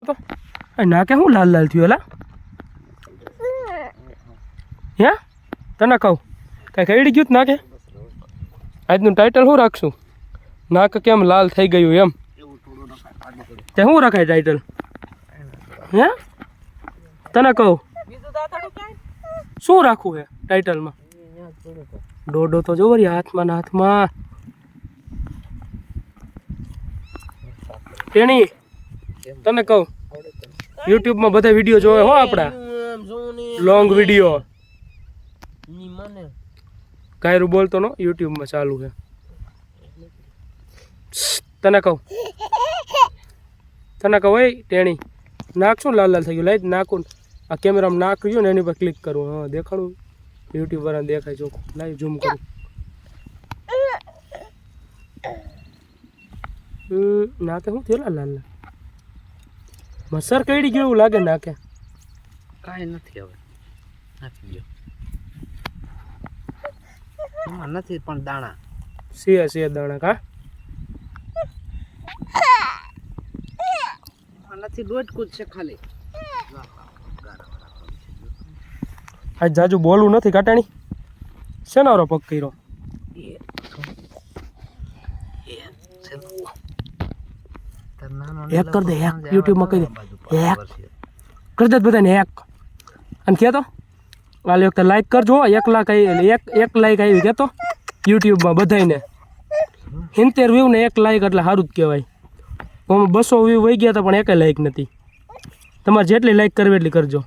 તો નાકે હું લાલ લાલ થયું એલા હે તને કહું કાંઈ કઈડી ગયું નાકે આજનું ટાઇટલ શું રાખશું નાક કેમ લાલ થઈ ગયું એમ તે શું રખાય ટાઇટલ હે તને કહું શું રાખવું હે ટાઇટલમાં ડોડો તો જોવો રે હાથમાં ને હાથમાં તેણી તને કહું યુટ્યુબમાં બધા વિડીયો જોવે હો આપણા લોંગ વિડીયો કાયરું બોલતો નો યુટ્યુબમાં ચાલુ છે તને કહું એ ટેણી નાક શું લાલ લાલ થઈ ગયું લાઈટ નાખું આ કેમેરામાં નાક રહ્યું ને એની પર ક્લિક કરું હા દેખાડું યુટ્યુબ વાળાને દેખાય ચોખ્ખું લાઈવ ઝૂમ કરું નાકે શું થયું લાલ લાલ મસર કઈડી ગયું એવું લાગે નાકે કાંઈ નથી હવે નાખી ગયો એમાં નથી પણ દાણા સે દાણા કા નથી ડોટકું જ છે ખાલી આજ જાજુ બોલવું નથી કાટાણી શેનારો પગ કર્યો એક કર દે એક યુટ્યુબમાં કહી દે એક કરી દે બધાને એક અને કહેતો વાલી વખતે લાઈક કરજો 1 લાખ આવી એક લાઈક આવી કહેતો યુટ્યુબમાં બધાને 70 વ્યૂ ને 1 લાઈક એટલે સારું જ કહેવાય હું 200 વ્યૂ વહી ગયા હતા પણ એકે લાઈક નથી તમારે જેટલી લાઈક કરવી એટલી કરજો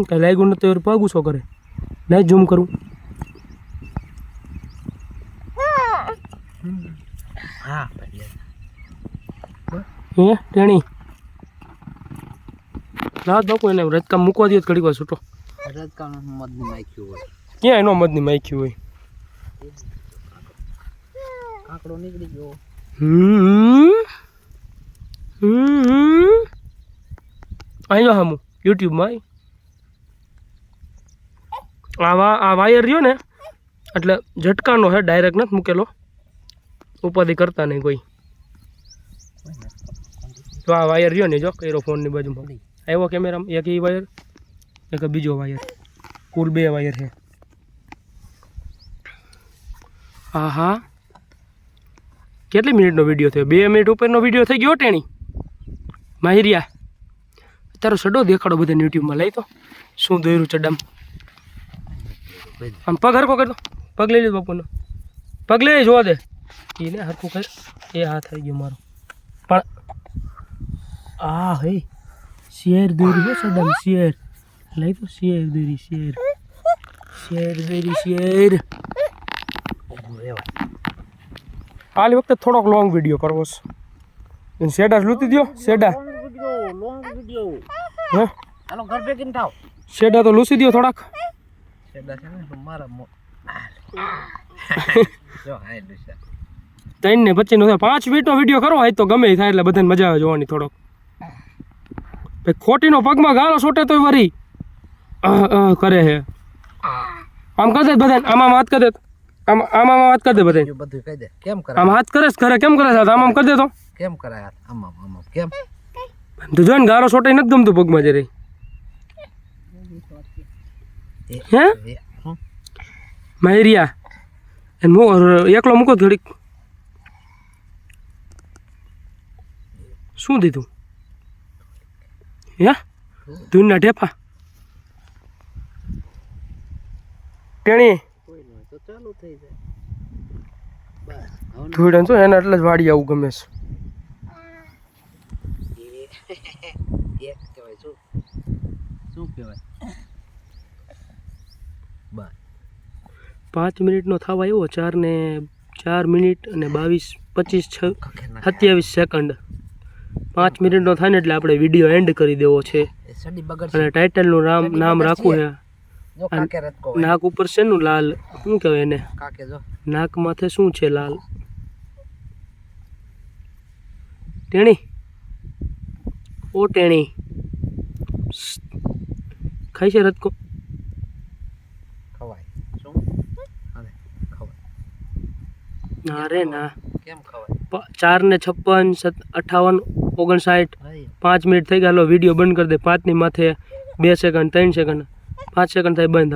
કઈ લાગ્યું નથી તો પગ ઉછો કરે નહીં ઝૂમ કરું હા હે ટેણી રાત બાપુ એને રજકામ મૂકવા દે ઘડીક વાર છૂટો રજકામ મધની નાખ્યું હોય ક્યાં એનો મધની માખ્યું હોય આંકડો નીકળી ગયો અહીંયા હમું યુટ્યુબમાં આ વાયર રહ્યો ને એટલે ઝટકાનો છે ડાયરેક્ટ નથી મૂકેલો ઉપાધિ કરતા નહીં કોઈ તો આ વાયર રહ્યો ને જો કર્યો ફોનની બાજુમાં આવ્યો કેમેરામાં એક એ વાયર એક બીજો વાયર કુલ 2 વાયર છે હા હા કેટલી મિનિટનો વિડીયો થયો 2 મિનિટ ઉપરનો વિડીયો થઈ ગયો ટેણી માહિરિયા તારો સડો દેખાડો બધાને યુટ્યુબમાં લઈ તો શું દોર્યું ચડામ આમ પગ હરકો કરતો પગ લઈ લીધો બાપુનો પગ લઈ જોવા દે એને હરખું કર એ હા થઈ ગયો મારો પણ આ હે શેર દોરી છે સડમ શેર લઈ તો શેર દોરી શેર આલી વખતે થોડોક લોંગ વિડીયો કરવો છે શેડા લૂતી દો શેડા લોંગ વિડિયો હે હાલો ઘર પેકિંગ થાવ શેડા તો લૂસી દો થોડાક શેડા છે ને મારા જો હાય લુસા 3 ને 25 નો 5 મિનિટનો વિડીયો કરો હોય તો ગમે થાય એટલે બધાને મજા આવે જોવાની થોડોક ખોટીનો પગમાં ગાળો છોટે તોય વરી કરે હે આમ કરી દે બધાને આમાં વાત કરી દે આમાં વાત કરી દે બધાને બધું કહી દે કેમ કરે આમ હાથ કરે ઘરે કેમ કરે આમ કરી દે તો કેમ કરે આમ કેમ તું જોઈને ગાળો છોટે નથી ગમતું પગમાં જરે હે માહિરિયા એને એકલો મૂકો ઘડીક શું દીધું હે ધૂનના ઢેફા ટેણી તો ચાલુ થઈ જાય ધૂળન તો એને એટલે જ વાડી આવું ગમે છે એક કહેવાય શું કહેવાય 5 મિનિટનો થવા આવ્યો 4 મિનિટ અને 27 સેકન્ડ 5 મિનિટનો થાય ને એટલે આપણે વિડીયો એન્ડ કરી દેવો છે અને ટાઇટલનું નામ રાખવું છે નાક ઉપર છે નું લાલ શું કહેવાય એને નાક માથે શું છે લાલ ટેણી ઓ ટેણી ખાઈ છે રજકો ખવાય શું અરે ખવાય ના રે ના કેમ ખવાય 4:56, 58, 59, 5 મિનિટ થઈ ગયા. હાલો વિડીયો બંધ કરી દે. 5 ની માથે 2 સેકન્ડ, 3 સેકન્ડ, 5 સેકન્ડ થાય બંધ.